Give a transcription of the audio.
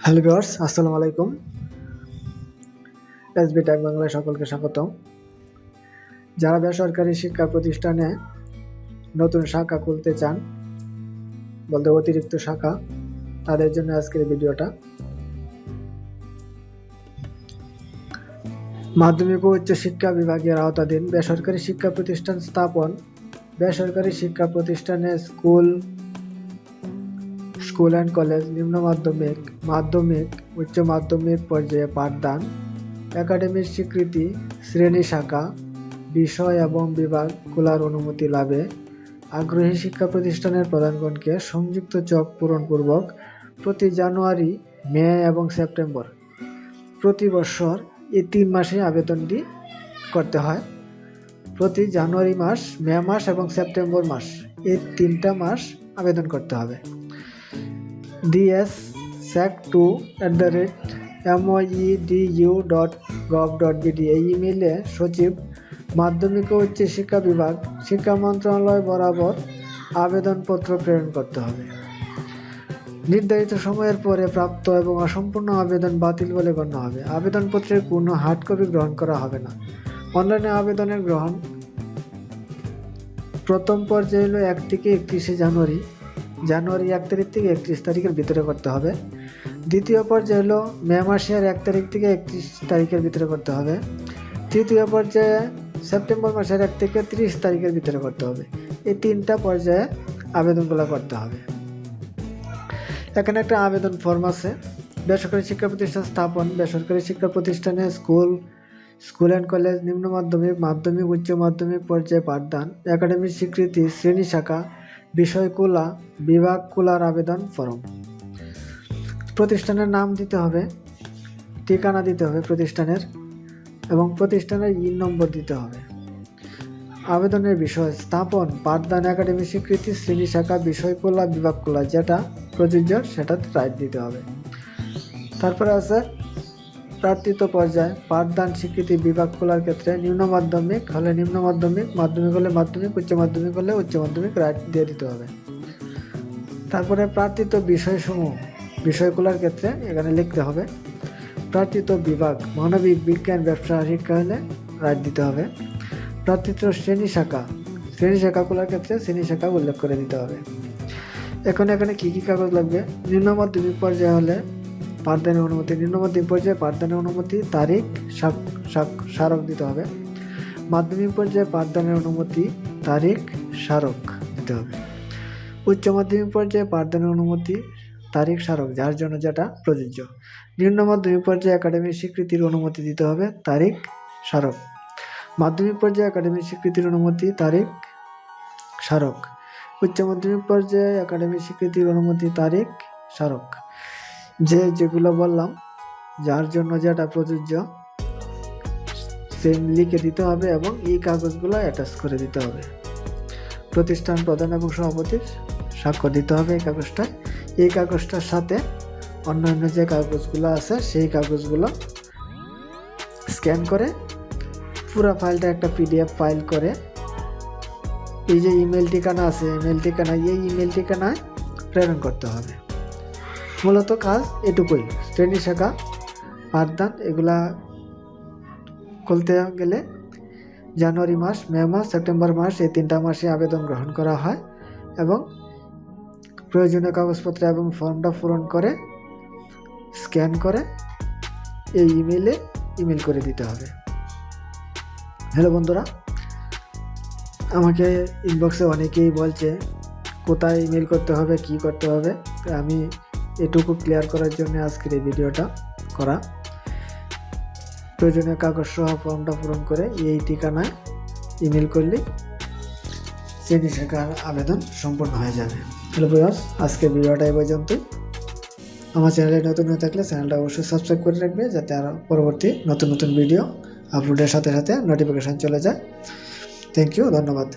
Hello viewers, আসসালামু আলাইকুম। SB take বাংলায় সকলকে স্বাগতম। যারা বেসরকারি শিক্ষা প্রতিষ্ঠানে নতুন শাখা খুলতে চান, বলতে অতিরিক্ত শাখা, তাদের জন্য আজকের ভিডিওটা। মাধ্যমিক ও উচ্চ শিক্ষা বিভাগের আওতাধীন বেসরকারি শিক্ষা প্রতিষ্ঠান স্থাপন। বেসরকারি শিক্ষা প্রতিষ্ঠানে স্কুল অ্যান্ড কলেজ, নিম্ন মাধ্যমিক, মাধ্যমিক, উচ্চ মাধ্যমিক পর্যায়ে পাঠদান, একাডেমিক স্বীকৃতি, শ্রেণী, শাখা, বিষয় এবং বিভাগ খোলার অনুমতি লাভে আগ্রহী শিক্ষা প্রতিষ্ঠানের প্রধানগণকে সংযুক্ত চক পূরণপূর্বক প্রতি জানুয়ারি, মে এবং সেপ্টেম্বর প্রতি বছর এই 3 মাসে আবেদনটি করতে হয়। প্রতি জানুয়ারি মাস, মে মাস এবং সেপ্টেম্বর মাস, এই 3টা মাস আবেদন করতে হবে। ds@moedu.gov.bd এই ইমেইলে সচিব, মাধ্যমিক ও উচ্চ শিক্ষা বিভাগ, শিক্ষা মন্ত্রণালয় বরাবর আবেদনপত্র প্রেরণ করতে হবে। নির্ধারিত সময়ের পরে প্রাপ্ত এবং অসম্পূর্ণ আবেদন বাতিল বলে গণ্য হবে। আবেদনপত্রের কোনো হার্ড কপি গ্রহণ করা হবে না। অনলাইনে আবেদনের গ্রহণ প্রথম পর্যায়ে হলো 1 থেকে 31 জানুয়ারি 1 তারিখ থেকে 31 তারিখের ভিতরে করতে হবে। দ্বিতীয় পর্যায়ে হলো মে মাসের 1 তারিখ থেকে 31 তারিখের ভিতরে করতে হবে। তৃতীয় পর্যায়ে সেপ্টেম্বর মাসের 1 থেকে 30 তারিখের ভিতরে করতে হবে। এই 3টা পর্যায়ে আবেদনগুলো করতে হবে। এখানে একটা আবেদন ফর্ম আছে। বেসরকারি শিক্ষা প্রতিষ্ঠান স্থাপন। বেসরকারি শিক্ষা প্রতিষ্ঠানে স্কুল অ্যান্ড কলেজ, নিম্ন মাধ্যমিক, মাধ্যমিক, উচ্চ মাধ্যমিক পর্যায়ে পাঠদান, একাডেমিক স্বীকৃতি, শ্রেণী, শাখা, বিষয় খোলা, বিভাগ খোলার আবেদন ফর্ম। প্রতিষ্ঠানের নাম দিতে হবে, ঠিকানা দিতে হবে প্রতিষ্ঠানের, এবং প্রতিষ্ঠানের নম্বর দিতে হবে। আবেদনের বিষয় স্থাপন, পাঠদান, একাডেমিক স্বীকৃতি, শ্রেণী, শাখা, বিষয় খোলা, বিভাগ খোলা, যেটা প্রযোজ্য সেটাতে রাইট দিতে হবে। তারপরে আছে প্রার্থিত পর্যায়, পাঠদান, স্বীকৃতি, বিভাগ খোলার ক্ষেত্রে নিম্ন মাধ্যমিক হলে নিম্ন মাধ্যমিক, মাধ্যমিক হলে মাধ্যমিক, উচ্চ মাধ্যমিক হলে উচ্চ মাধ্যমিক রাইট দিয়ে দিতে হবে। তারপরে প্রার্থিত বিষয়সমূহ, বিষয় খোলার ক্ষেত্রে এখানে লিখতে হবে। প্রার্থিত বিভাগ, মানবিক, বিজ্ঞান, ব্যবসা, শিক্ষা হলে রাইট দিতে হবে। প্রার্থিত শ্রেণী শাখা খোলার ক্ষেত্রে শ্রেণী শাখা উল্লেখ করে দিতে হবে। এখানে কি কি কাগজ লাগবে? নিম্ন মাধ্যমিক পর্যায়ে হলে পাঠদানের অনুমতি, নিম্ন মাধ্যমিক পর্যায়ে পাঠদানের অনুমতি, তারিখ, স্মারক দিতে হবে। মাধ্যমিক পর্যায়ে পাঠদানের অনুমতি, তারিখ, স্মারক দিতে হবে। উচ্চ মাধ্যমিক পর্যায়ে পাঠদানের অনুমতি, তারিখ, স্মারক, যার জন্য যেটা প্রযোজ্য। নিম্ন মাধ্যমিক পর্যায়ে একাডেমিক স্বীকৃতির অনুমতি দিতে হবে, তারিখ, স্মারক। মাধ্যমিক পর্যায়ে একাডেমিক স্বীকৃতির অনুমতি, তারিখ, স্মারক। উচ্চ মাধ্যমিক পর্যায়ে একাডেমিক স্বীকৃতির অনুমতি, তারিখ, স্মারক। যেগুলো বললাম, যার জন্য যেটা প্রযোজ্য সেম লিখে দিতে হবে এবং এই কাগজগুলো অ্যাটাচ করে দিতে হবে। প্রতিষ্ঠান প্রধান এবং সভাপতির স্বাক্ষর দিতে হবে এই কাগজটার সাথে অন্যান্য যে কাগজগুলো আছে সেই কাগজগুলো স্ক্যান করে পুরো ফাইলটা একটা PDF ফাইল করে এই যে ইমেল ঠিকানা আছে, এই ইমেল ঠিকানায় প্রেরণ করতে হবে। মূলত কাজ এটুকুই। শ্রেণী, শাখা, পাঠদান এগুলা খুলতে গেলে জানুয়ারি মাস, মে মাস, সেপ্টেম্বর মাস, এই 3টা মাসে আবেদন গ্রহণ করা হয় এবং প্রয়োজনীয় কাগজপত্র এবং ফর্মটা পূরণ করে স্ক্যান করে এই ইমেল করে দিতে হবে। হ্যালো বন্ধুরা, আমাকে ইনবক্সে অনেকেই বলছে কোথায় ইমেল করতে হবে, কি করতে হবে। আমি এটুকু ক্লিয়ার করার জন্য আজকের এই ভিডিওটা করা। প্রয়োজনীয় কাগজ সহ ফর্মটা পূরণ করে এই ঠিকানায় ইমেল করলে শ্রেণী শাখার আবেদন সম্পূর্ণ হয়ে যাবে। হ্যালো ভিউয়ার্স, আজকের ভিডিওটা এই পর্যন্তই। আমার চ্যানেলে নতুন হয়ে থাকলে চ্যানেলটা অবশ্যই সাবস্ক্রাইব করে রাখবে, যাতে আরও পরবর্তী নতুন ভিডিও আপলোডের সাথে সাথে নোটিফিকেশান চলে যায়। থ্যাংক ইউ, ধন্যবাদ।